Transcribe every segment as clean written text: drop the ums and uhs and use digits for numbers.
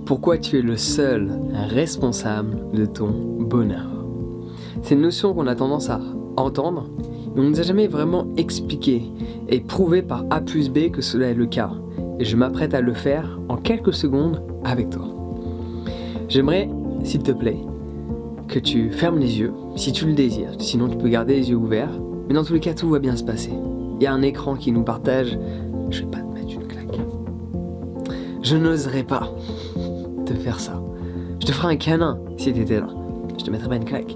pourquoi tu es le seul responsable de ton bonheur. C'est une notion qu'on a tendance à entendre, mais on ne nous a jamais vraiment expliqué et prouvé par A plus B que cela est le cas. Et je m'apprête à le faire en quelques secondes avec toi. J'aimerais, s'il te plaît, que tu fermes les yeux, si tu le désires. Sinon, tu peux garder les yeux ouverts. Mais dans tous les cas, tout va bien se passer. Il y a un écran qui nous partage. Je vais pas te mettre une claque. Je n'oserais pas te faire ça. Je te ferai un câlin si tu étais là. Je te mettrai pas une claque.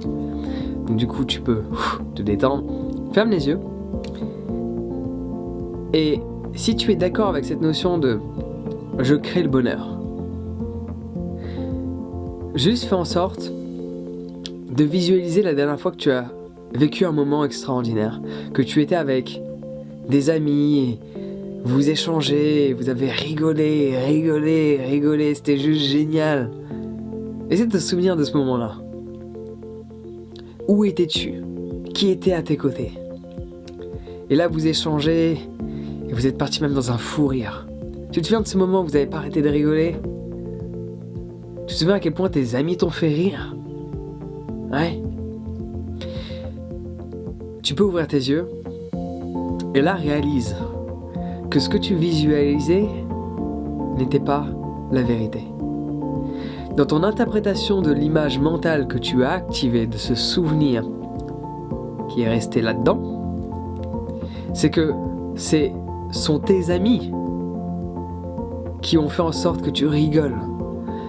Donc du coup, tu peux te détendre. Ferme les yeux. Et si tu es d'accord avec cette notion de « je crée le bonheur », juste fais en sorte de visualiser la dernière fois que tu as vécu un moment extraordinaire, que tu étais avec des amis, vous échangez, vous avez rigolé, c'était juste génial. Essaie de te souvenir de ce moment-là. Où étais-tu ? Qui était à tes côtés ? Et là, vous échangez et vous êtes partis même dans un fou rire. Tu te souviens de ce moment où vous n'avez pas arrêté de rigoler ? Tu te souviens à quel point tes amis t'ont fait rire ? Ouais. Tu peux ouvrir tes yeux et là, réalise que ce que tu visualisais n'était pas la vérité. Dans ton interprétation de l'image mentale que tu as activée, de ce souvenir qui est resté là-dedans, c'est que sont tes amis qui ont fait en sorte que tu rigoles.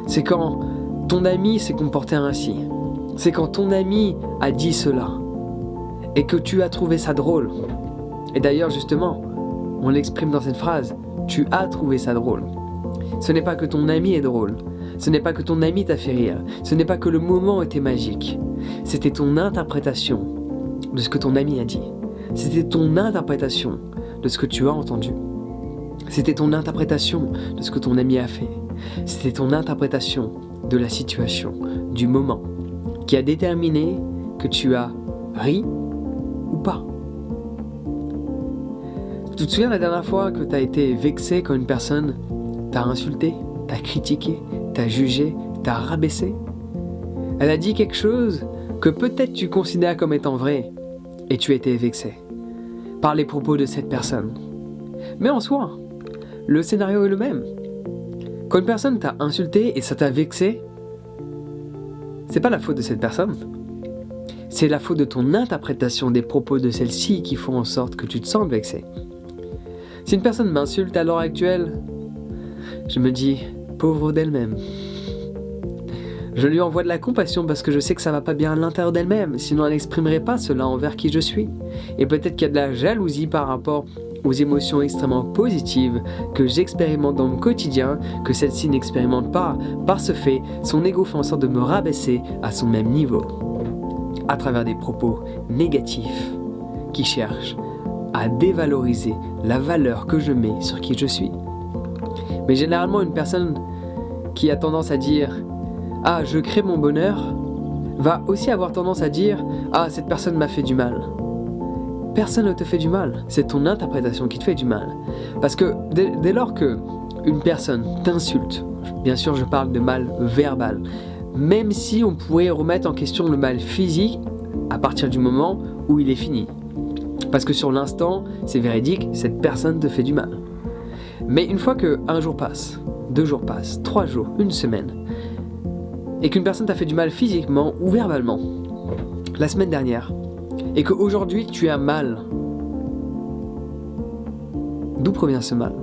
C'est quand ton ami s'est comporté ainsi. C'est quand ton ami a dit cela. Et que tu as trouvé ça drôle. Et d'ailleurs, justement, on l'exprime dans cette phrase. Tu as trouvé ça drôle. Ce n'est pas que ton ami est drôle. Ce n'est pas que ton ami t'a fait rire. Ce n'est pas que le moment était magique. C'était ton interprétation de ce que ton ami a dit. C'était ton interprétation de ce que tu as entendu. C'était ton interprétation de ce que ton ami a fait. C'était ton interprétation de la situation, du moment, qui a déterminé que tu as ri ou pas. Tu te souviens la dernière fois que tu as été vexé quand une personne t'a insulté, t'a critiqué, t'a jugé, t'a rabaissé ? Elle a dit quelque chose que peut-être tu considères comme étant vrai et tu as été vexé par les propos de cette personne. Mais en soi, le scénario est le même. Quand une personne t'a insulté et ça t'a vexé, c'est pas la faute de cette personne. C'est la faute de ton interprétation des propos de celle-ci qui font en sorte que tu te sens vexé. Si une personne m'insulte à l'heure actuelle, je me dis, pauvre d'elle-même. Je lui envoie de la compassion parce que je sais que ça va pas bien à l'intérieur d'elle-même, sinon elle n'exprimerait pas cela envers qui je suis. Et peut-être qu'il y a de la jalousie par rapport aux émotions extrêmement positives que j'expérimente dans mon quotidien, que celle-ci n'expérimente pas. Par ce fait, son ego fait en sorte de me rabaisser à son même niveau, à travers des propos négatifs qui cherchent à dévaloriser la valeur que je mets sur qui je suis. Mais généralement, une personne qui a tendance à dire « Ah, je crée mon bonheur », va aussi avoir tendance à dire « Ah, cette personne m'a fait du mal ». Personne ne te fait du mal, c'est ton interprétation qui te fait du mal. Parce que dès lors que une personne t'insulte, bien sûr je parle de mal verbal, même si on pourrait remettre en question le mal physique à partir du moment où il est fini. Parce que sur l'instant, c'est véridique, cette personne te fait du mal. Mais une fois que un jour passe, 2 jours passent, 3 jours, 1 semaine, et qu'une personne t'a fait du mal physiquement ou verbalement, la semaine dernière, et qu'aujourd'hui tu as mal, d'où provient ce mal ?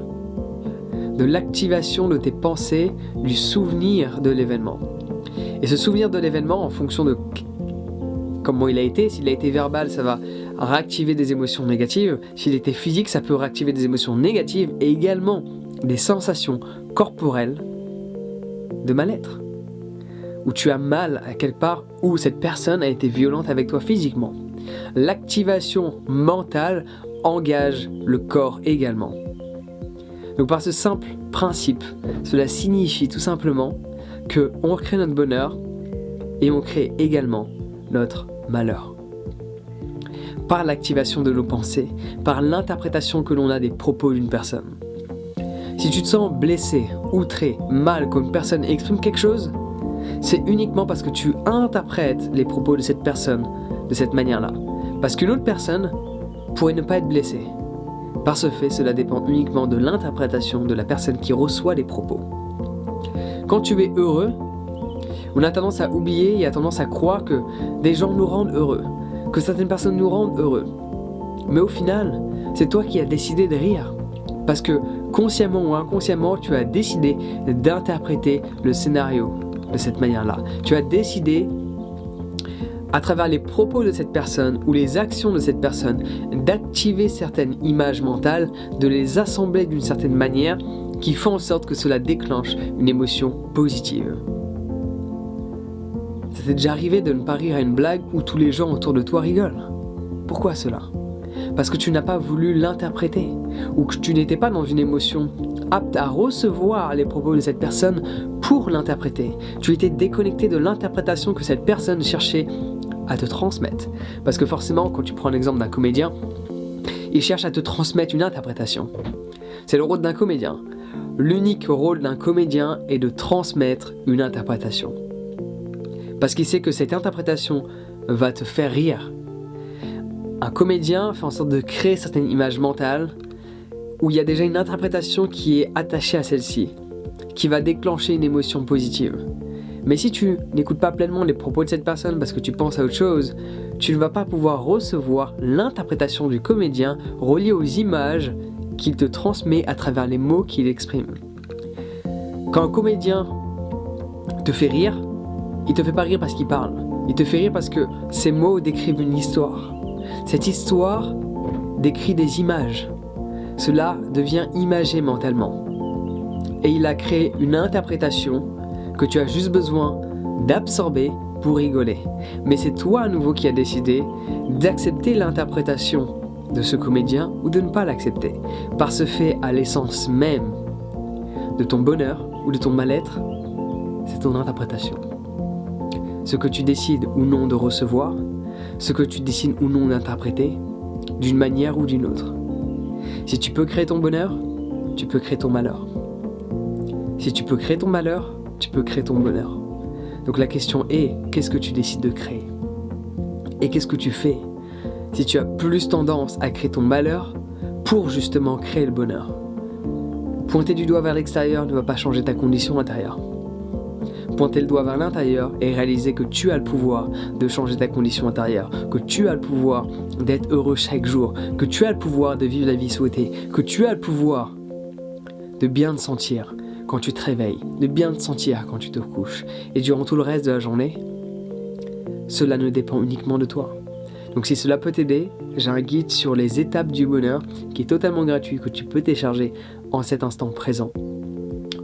De l'activation de tes pensées, du souvenir de l'événement. Et ce souvenir de l'événement, en fonction de comment il a été, s'il a été verbal, ça va réactiver des émotions négatives. S'il était physique, ça peut réactiver des émotions négatives et également des sensations corporelles de mal-être. Où tu as mal à quelque part, où cette personne a été violente avec toi physiquement. L'activation mentale engage le corps également. Donc par ce simple principe, cela signifie tout simplement qu'on crée notre bonheur et on crée également notre malheur. Par l'activation de nos pensées, par l'interprétation que l'on a des propos d'une personne. Si tu te sens blessé, outré, mal quand une personne exprime quelque chose, c'est uniquement parce que tu interprètes les propos de cette personne de cette manière-là. Parce qu'une autre personne pourrait ne pas être blessée. Par ce fait, cela dépend uniquement de l'interprétation de la personne qui reçoit les propos. Quand tu es heureux, on a tendance à oublier et a tendance à croire que des gens nous rendent heureux, que certaines personnes nous rendent heureux. Mais au final, c'est toi qui as décidé de rire. Parce que consciemment ou inconsciemment, tu as décidé d'interpréter le scénario de cette manière-là. Tu as décidé, à travers les propos de cette personne ou les actions de cette personne, d'activer certaines images mentales, de les assembler d'une certaine manière qui font en sorte que cela déclenche une émotion positive. Ça t'est déjà arrivé de ne pas rire à une blague où tous les gens autour de toi rigolent? Pourquoi cela? Parce que tu n'as pas voulu l'interpréter, ou que tu n'étais pas dans une émotion apte à recevoir les propos de cette personne pour l'interpréter. Tu étais déconnecté de l'interprétation que cette personne cherchait à te transmettre. Parce que forcément, quand tu prends l'exemple d'un comédien, il cherche à te transmettre une interprétation. C'est le rôle d'un comédien. L'unique rôle d'un comédien est de transmettre une interprétation. Parce qu'il sait que cette interprétation va te faire rire. Un comédien fait en sorte de créer certaines images mentales où il y a déjà une interprétation qui est attachée à celle-ci, qui va déclencher une émotion positive. Mais si tu n'écoutes pas pleinement les propos de cette personne parce que tu penses à autre chose, tu ne vas pas pouvoir recevoir l'interprétation du comédien reliée aux images qu'il te transmet à travers les mots qu'il exprime. Quand un comédien te fait rire, il te fait pas rire parce qu'il parle. Il te fait rire parce que ses mots décrivent une histoire. Cette histoire décrit des images. Cela devient imagé mentalement. Et il a créé une interprétation que tu as juste besoin d'absorber pour rigoler. Mais c'est toi à nouveau qui as décidé d'accepter l'interprétation de ce comédien ou de ne pas l'accepter. Par ce fait, à l'essence même de ton bonheur ou de ton mal-être, c'est ton interprétation. Ce que tu décides ou non de recevoir, ce que tu décides ou non d'interpréter, d'une manière ou d'une autre. Si tu peux créer ton bonheur, tu peux créer ton malheur. Si tu peux créer ton malheur, tu peux créer ton bonheur. Donc la question est, qu'est-ce que tu décides de créer? Et qu'est-ce que tu fais si tu as plus tendance à créer ton malheur pour justement créer le bonheur? Pointer du doigt vers l'extérieur ne va pas changer ta condition intérieure. Pointer le doigt vers l'intérieur et réaliser que tu as le pouvoir de changer ta condition intérieure, que tu as le pouvoir d'être heureux chaque jour, que tu as le pouvoir de vivre la vie souhaitée, que tu as le pouvoir de bien te sentir quand tu te réveilles, de bien te sentir quand tu te couches. Et durant tout le reste de la journée, cela ne dépend uniquement de toi. Donc si cela peut t'aider, j'ai un guide sur les étapes du bonheur qui est totalement gratuit, que tu peux télécharger en cet instant présent,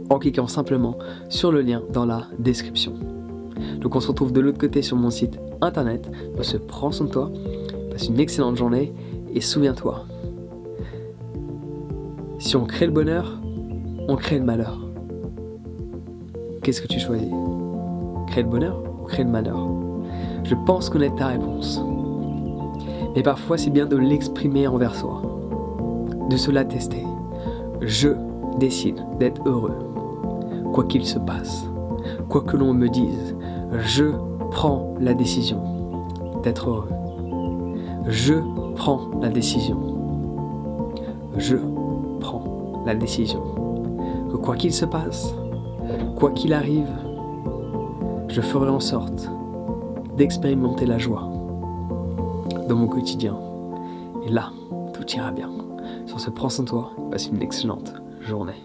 en cliquant simplement sur le lien dans la description. Donc on se retrouve de l'autre côté sur mon site internet. On se prend soin de toi, passe une excellente journée et souviens-toi, si on crée le bonheur, on crée le malheur. Qu'est-ce que tu choisis? Créer le bonheur ou créer le malheur? Je pense connaître ta réponse. Mais parfois c'est bien de l'exprimer envers soi, de se la tester. Je décide d'être heureux, quoi qu'il se passe, quoi que l'on me dise. Je prends la décision d'être heureux. Je prends la décision. Je prends la décision que quoi qu'il se passe, quoi qu'il arrive, je ferai en sorte d'expérimenter la joie dans mon quotidien. Et là, tout ira bien. Sur ce, prends soin de toi, passe une excellente journée.